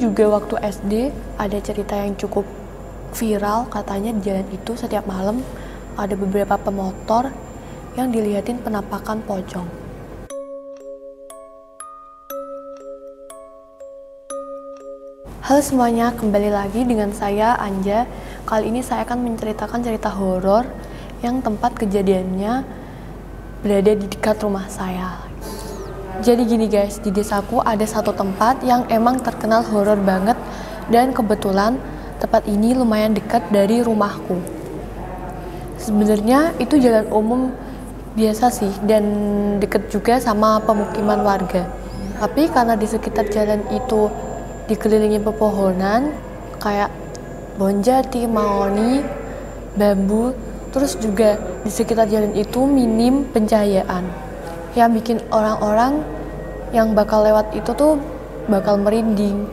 juga waktu SD ada cerita yang cukup viral, katanya di jalan itu setiap malam ada beberapa pemotor yang dilihatin penampakan pocong. Halo semuanya, kembali lagi dengan saya Anja. Kali ini saya akan menceritakan cerita horor yang tempat kejadiannya berada di dekat rumah saya. Jadi gini guys, di desaku ada satu tempat yang emang terkenal horor banget, dan kebetulan tempat ini lumayan dekat dari rumahku. Sebenarnya itu jalan umum biasa sih, dan deket juga sama pemukiman warga. Tapi karena di sekitar jalan itu dikelilingi pepohonan kayak pohon jati, mahoni, bambu, terus juga di sekitar jalan itu minim pencahayaan yang bikin orang-orang yang bakal lewat itu tuh bakal merinding.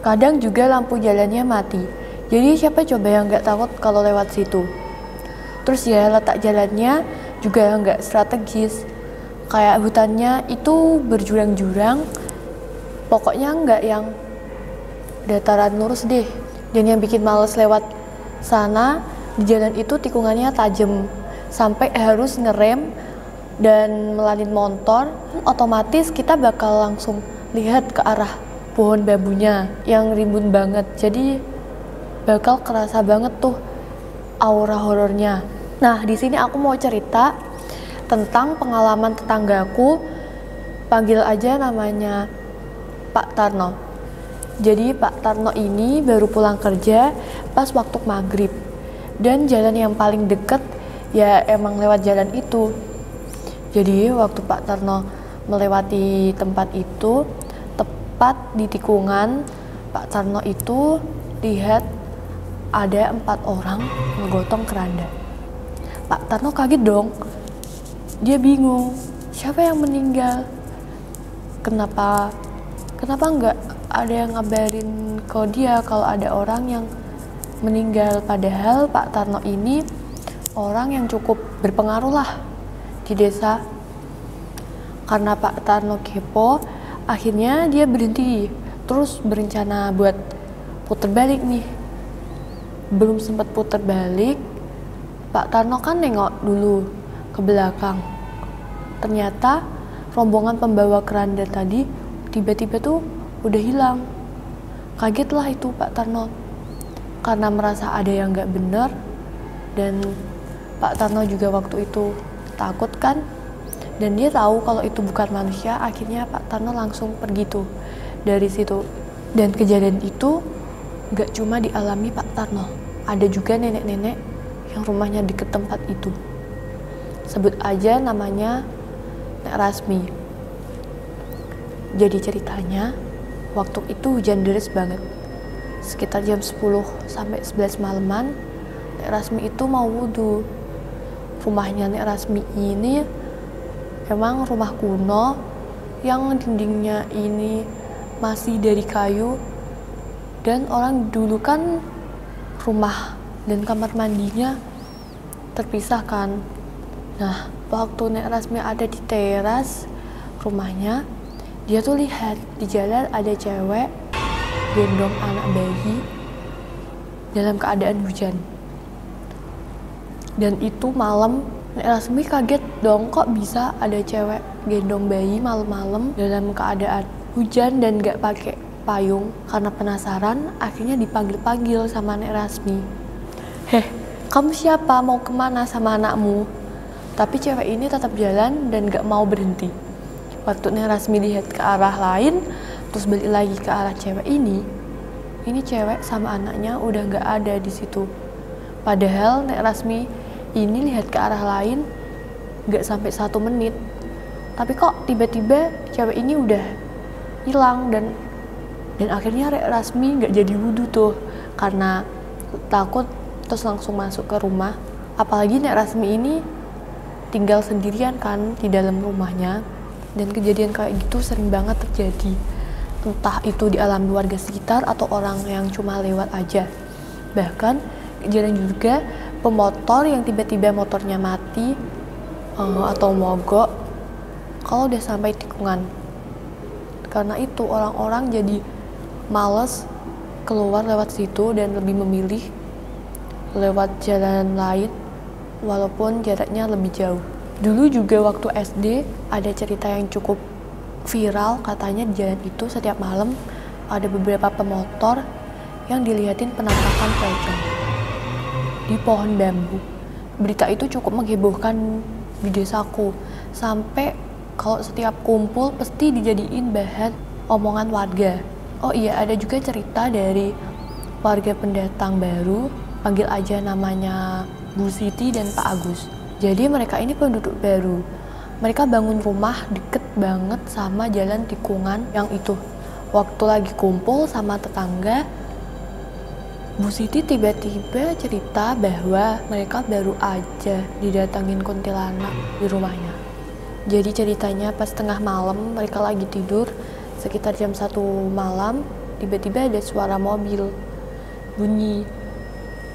Kadang juga lampu jalannya mati, jadi siapa coba yang nggak takut kalau lewat situ. Terus ya letak jalannya juga nggak strategis, kayak hutannya itu berjurang-jurang, pokoknya nggak yang dataran lurus deh. Dan yang bikin males lewat sana, di jalan itu tikungannya tajam sampai harus ngerem dan melalui motor. Otomatis kita bakal langsung lihat ke arah pohon bambunya yang rimbun banget, jadi bakal kerasa banget tuh aura horornya. Nah, di sini aku mau cerita tentang pengalaman tetanggaku, panggil aja namanya Pak Tarno. Jadi Pak Tarno ini baru pulang kerja pas waktu maghrib, dan jalan yang paling deket ya emang lewat jalan itu. Jadi waktu Pak Tarno melewati tempat itu, tepat di tikungan, Pak Tarno itu lihat ada 4 orang menggotong keranda. Pak Tarno kaget dong, dia bingung siapa yang meninggal, kenapa nggak ada yang ngabarin ke dia kalau ada orang yang meninggal. Padahal Pak Tarno ini orang yang cukup berpengaruh lah di desa. Karena Pak Tarno kepo, akhirnya dia berhenti, terus berencana buat puter balik nih. Belum sempat puter balik, Pak Tarno kan nengok dulu ke belakang. Ternyata rombongan pembawa keranda tadi tiba-tiba tuh udah hilang. Kagetlah itu Pak Tarno karena merasa ada yang nggak bener, dan Pak Tarno juga waktu itu takut kan, dan dia tahu kalau itu bukan manusia. Akhirnya Pak Tarno langsung pergi tuh dari situ. Dan kejadian itu nggak cuma dialami Pak Tarno, ada juga nenek-nenek yang rumahnya deket tempat itu. Sebut aja namanya Nek Rasmi. Jadi ceritanya, waktu itu hujan deras banget, sekitar jam 10 sampai 11 malaman. Nek Rasmi itu mau wudhu. Rumahnya Nek Rasmi ini emang rumah kuno yang dindingnya ini masih dari kayu, dan orang dulu kan rumah dan kamar mandinya terpisah kan. Nah, waktu Nek Rasmi ada di teras rumahnya, dia tuh lihat di jalan ada cewek gendong anak bayi dalam keadaan hujan. Dan itu malam, Nek Rasmi kaget dong, kok bisa ada cewek gendong bayi malam-malam dalam keadaan hujan dan gak pakai payung. Karena penasaran, akhirnya dipanggil-panggil sama Nek Rasmi. "Heh, kamu siapa? Mau kemana sama anakmu?" Tapi cewek ini tetap jalan dan gak mau berhenti. Waktu Nek Rasmi lihat ke arah lain, terus balik lagi ke arah cewek ini cewek sama anaknya udah gak ada di situ. Padahal Nek Rasmi ini lihat ke arah lain gak sampai 1 menit, tapi kok tiba-tiba cewek ini udah hilang. Dan akhirnya Nek Rasmi gak jadi wudhu tuh karena takut, terus langsung masuk ke rumah. Apalagi Nek Rasmi ini tinggal sendirian kan di dalam rumahnya. Dan kejadian kayak gitu sering banget terjadi, entah itu dialami warga sekitar atau orang yang cuma lewat aja. Bahkan kejadian juga pemotor yang tiba-tiba motornya mati atau mogok kalau udah sampai tikungan. Karena itu orang-orang jadi males keluar lewat situ dan lebih memilih lewat jalan lain walaupun jaraknya lebih jauh. Dulu juga waktu SD ada cerita yang cukup viral, katanya di jalan itu setiap malam ada beberapa pemotor yang dilihatin penampakan pocong di pohon bambu. Berita itu cukup menghebohkan di desaku, sampai kalau setiap kumpul pasti dijadiin bahan omongan warga. Oh iya, ada juga cerita dari warga pendatang baru, panggil aja namanya Bu Siti dan Pak Agus. Jadi mereka ini penduduk baru. Mereka bangun rumah deket banget sama jalan tikungan yang itu. Waktu lagi kumpul sama tetangga, Bu Siti tiba-tiba cerita bahwa mereka baru aja didatangin kuntilanak di rumahnya. Jadi ceritanya pas tengah malam mereka lagi tidur, sekitar jam 1 malam, tiba-tiba ada suara mobil bunyi.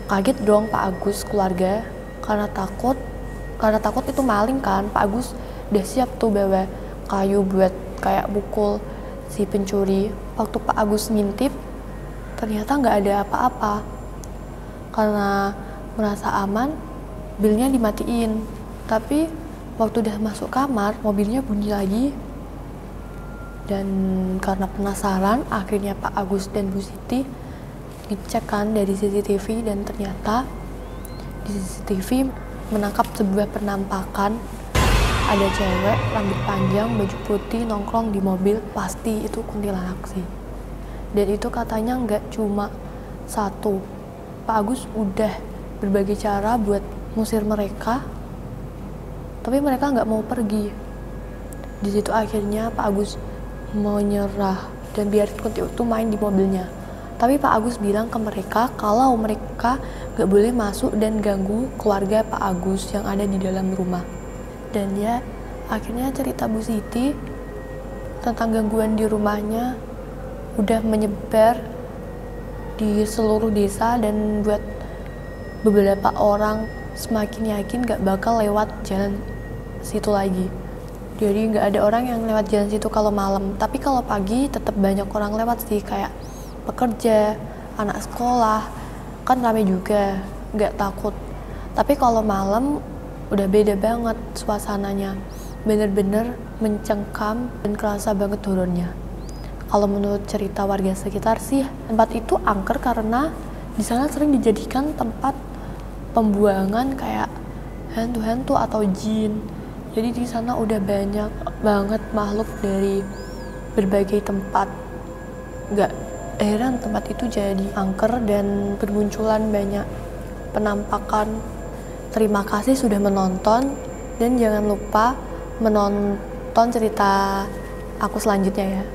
Kaget dong Pak Agus keluarga, karena takut itu maling kan. Pak Agus udah siap tuh bawa kayu buat kayak pukul si pencuri. Waktu Pak Agus ngintip, ternyata nggak ada apa-apa. Karena merasa aman, bilnya dimatiin. Tapi waktu udah masuk kamar, mobilnya bunyi lagi. Dan karena penasaran, akhirnya Pak Agus dan Bu Siti ngecek kan dari CCTV, dan ternyata di CCTV menangkap sebuah penampakan. Ada cewek rambut panjang, baju putih nongkrong di mobil, pasti itu kuntilanak sih. Dan itu katanya nggak cuma satu. Pak Agus udah berbagai cara buat ngusir mereka, tapi mereka nggak mau pergi. Di situ akhirnya Pak Agus mau nyerah dan biarin kunti itu main di mobilnya. Tapi Pak Agus bilang ke mereka kalau mereka nggak boleh masuk dan ganggu keluarga Pak Agus yang ada di dalam rumah. Dan ya akhirnya cerita Bu Siti tentang gangguan di rumahnya udah menyebar di seluruh desa, dan buat beberapa orang semakin yakin gak bakal lewat jalan situ lagi. Jadi gak ada orang yang lewat jalan situ kalau malam, tapi kalau pagi tetap banyak orang lewat sih, kayak pekerja, anak sekolah, kan rame juga, gak takut. Tapi kalau malam udah beda banget suasananya, bener-bener mencengkam dan kerasa banget turunnya. Kalau menurut cerita warga sekitar sih, tempat itu angker karena di sana sering dijadikan tempat pembuangan kayak hantu-hantu atau jin. Jadi di sana udah banyak banget makhluk dari berbagai tempat. Gak heran tempat itu jadi angker dan bermunculan banyak penampakan. Terima kasih sudah menonton, dan jangan lupa menonton cerita aku selanjutnya ya.